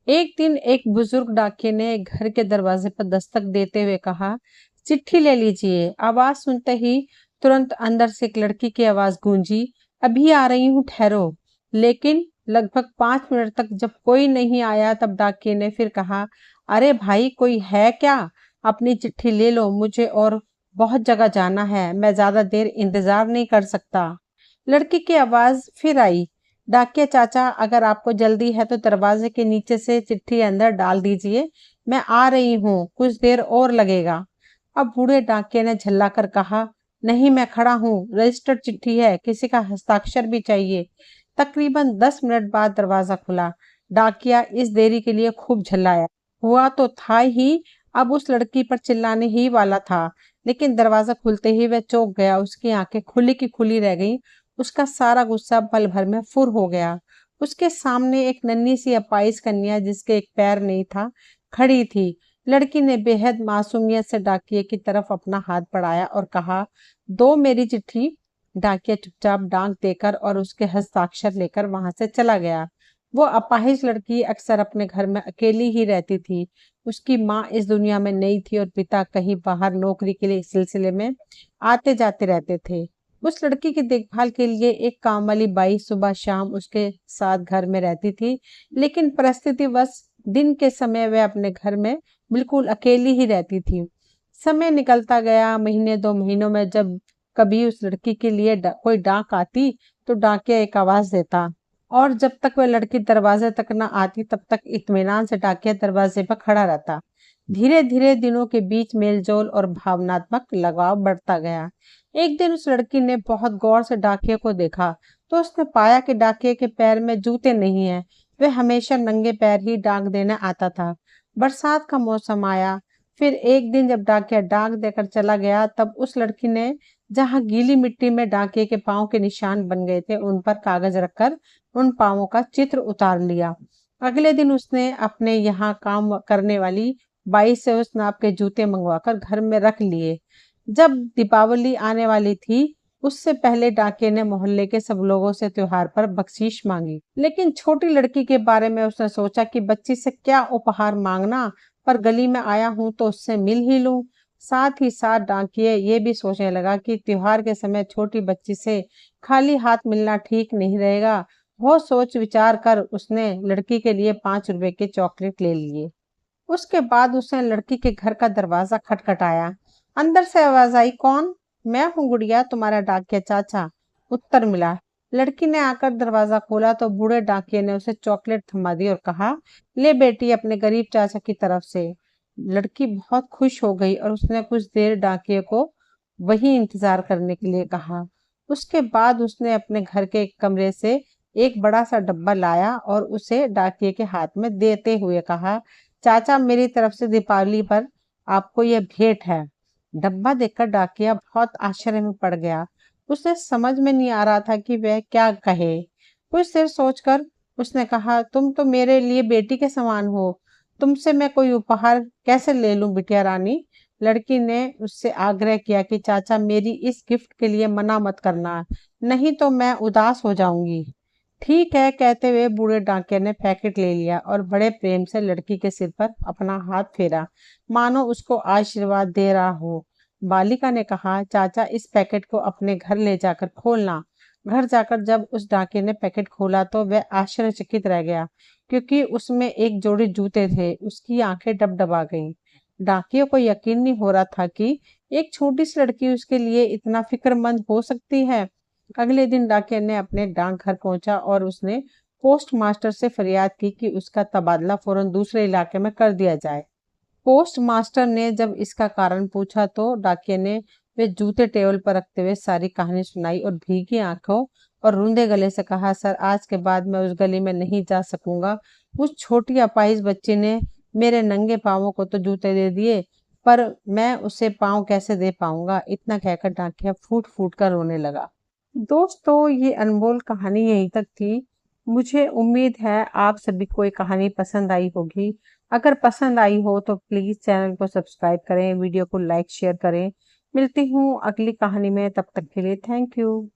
एक दिन एक बुजुर्ग डाकिये ने घर के दरवाजे पर दस्तक देते हुए कहा, चिट्ठी ले लीजिए। आवाज सुनते ही तुरंत अंदर से एक लड़की की आवाज गूंजी, अभी आ रही हूँ, ठहरो। लेकिन लगभग 5 मिनट तक जब कोई नहीं आया तब डाकिये ने फिर कहा, अरे भाई, कोई है क्या? अपनी चिट्ठी ले लो, मुझे और बहुत जगह जाना है, मैं ज्यादा देर इंतजार नहीं कर सकता। लड़की की आवाज फिर आई, डाकिया चाचा, अगर आपको जल्दी है तो दरवाजे के नीचे से चिट्ठी अंदर डाल दीजिए, मैं आ रही हूँ, कुछ देर और लगेगा। अब बूढ़े डाकिये ने झल्लाकर कहा, नहीं, मैं खड़ा हूँ, रजिस्टर्ड चिट्ठी है, किसी का हस्ताक्षर भी चाहिए। तकरीबन 10 मिनट बाद दरवाजा खुला। डाकिया इस देरी के लिए खूब झल्लाया। हुआ तो था ही, अब उस लड़की पर चिल्लाने ही वाला था, लेकिन दरवाजा खुलते ही वह चौंक गया। उसकी आंखें खुली की खुली रह गईं। उसका सारा गुस्सा पल भर में फुर हो गया। उसके सामने एक नन्ही सी अपाहिज कन्या, जिसके एक पैर नहीं था, खड़ी थी। लड़की ने बेहद मासूमियत से डाकिये की तरफ अपना हाथ बढ़ाया और कहा, दो मेरी चिट्ठी। डाकिया चुपचाप डाक देकर और उसके हस्ताक्षर लेकर वहां से चला गया। वो अपाहिज लड़की अक्सर अपने घर में अकेली ही रहती थी। उसकी माँ इस दुनिया में नहीं थी और पिता कहीं बाहर नौकरी के लिए इस सिलसिले में आते जाते रहते थे। उस लड़की की देखभाल के लिए एक काम वाली बाई सुबह शाम उसके साथ घर में रहती थी, लेकिन परिस्थितिवश दिन के समय वह अपने घर में बिल्कुल अकेली ही रहती थी। समय निकलता गया। महीने 2 महीनों में जब कभी उस लड़की के लिए कोई डाक आती तो डाकिया एक आवाज देता, और जब तक वह लड़की दरवाजे तक न आती तब तक इत्मीनान से डाकिया दरवाजे पर खड़ा रहता। धीरे धीरे दिनों के बीच मेलजोल और भावनात्मक लगाव बढ़ता गया। एक दिन उस लड़की ने बहुत गौर से डाकिये को देखा तो उसने पाया कि डाकिये के पैर में जूते नहीं है। वह हमेशा नंगे पैर ही डाक देने आता था। बरसात का मौसम आया। फिर एक दिन जब डाकिया डाक देकर चला गया तब उस लड़की ने जहां गीली मिट्टी में डाकिये के पांव के निशान बन गए थे, उन पर कागज रखकर उन पांवों का चित्र उतार लिया। अगले दिन उसने अपने यहाँ काम करने वाली बाई से उस नाप के जूते मंगवाकर घर में रख लिए। जब दीपावली आने वाली थी, उससे पहले डाकिये ने मोहल्ले के सब लोगों से त्योहार पर बख्शीश मांगी, लेकिन छोटी लड़की के बारे में उसने सोचा कि बच्ची से क्या उपहार मांगना, पर गली में आया हूं तो उससे मिल ही लूं। साथ ही साथ डाकिये ये भी सोचने लगा कि त्योहार के समय छोटी बच्ची से खाली हाथ मिलना ठीक नहीं रहेगा। बहुत सोच विचार कर उसने लड़की के लिए 5 रुपए के चॉकलेट ले लिए। उसके बाद उसने लड़की के घर का दरवाजा खटखटाया। अंदर से आवाज आई, कौन? मैं हूँ गुड़िया, तुम्हारा डाकिया चाचा, उत्तर मिला। लड़की ने आकर दरवाजा खोला तो बूढ़े डाकिये ने उसे चॉकलेट थमा दी और कहा, ले बेटी, अपने गरीब चाचा की तरफ से। लड़की बहुत खुश हो गई और उसने कुछ देर डाकिये को वही इंतजार करने के लिए कहा। उसके बाद उसने अपने घर के एक कमरे से एक बड़ा सा डब्बा लाया और उसे डाकिये के हाथ में देते हुए कहा, चाचा, मेरी तरफ से दीपावली पर आपको यह भेंट है। डब्बा देखकर डाकिया बहुत आश्चर्य में पड़ गया। उसे समझ में नहीं आ रहा था कि वह क्या कहे। कुछ देर सोचकर उसने कहा, तुम तो मेरे लिए बेटी के समान हो, तुमसे मैं कोई उपहार कैसे ले लूं बिटिया रानी। लड़की ने उससे आग्रह किया कि चाचा, मेरी इस गिफ्ट के लिए मना मत करना, नहीं तो मैं उदास हो जाऊंगी। ठीक है, कहते हुए बूढ़े डाकिये ने पैकेट ले लिया और बड़े प्रेम से लड़की के सिर पर अपना हाथ फेरा, मानो उसको आशीर्वाद दे रहा हो। बालिका ने कहा, चाचा, इस पैकेट को अपने घर ले जाकर खोलना। घर जाकर जब उस डाकिये ने पैकेट खोला तो वह आश्चर्यचकित रह गया, क्योंकि उसमें एक जोड़ी जूते थे। उसकी आंखें डबडबा गईं। डाकिये को यकीन नहीं हो रहा था कि एक छोटी सी लड़की उसके लिए इतना फिक्रमंद हो सकती है। अगले दिन डाकिया ने अपने डाकघर पहुंचा और उसने पोस्ट मास्टर से फरियाद की कि उसका तबादला फौरन दूसरे इलाके में कर दिया जाए। पोस्ट मास्टर ने जब इसका कारण पूछा तो डाकिया ने वे जूते टेबल पर रखते हुए सारी कहानी सुनाई और भीगी आंखों और रूंधे गले से कहा, सर, आज के बाद मैं उस गली में नहीं जा सकूंगा। उस छोटी अपाहिज बच्ची ने मेरे नंगे पांवों को तो जूते दे दिए, पर मैं उसे पांव कैसे दे पाऊंगा। इतना कहकर डाकिया फूट फूट कर रोने लगा। दोस्तों, ये अनमोल कहानी यहीं तक थी। मुझे उम्मीद है आप सभी को ये कहानी पसंद आई होगी। अगर पसंद आई हो तो प्लीज चैनल को सब्सक्राइब करें, वीडियो को लाइक शेयर करें। मिलती हूँ अगली कहानी में, तब तक के लिए थैंक यू।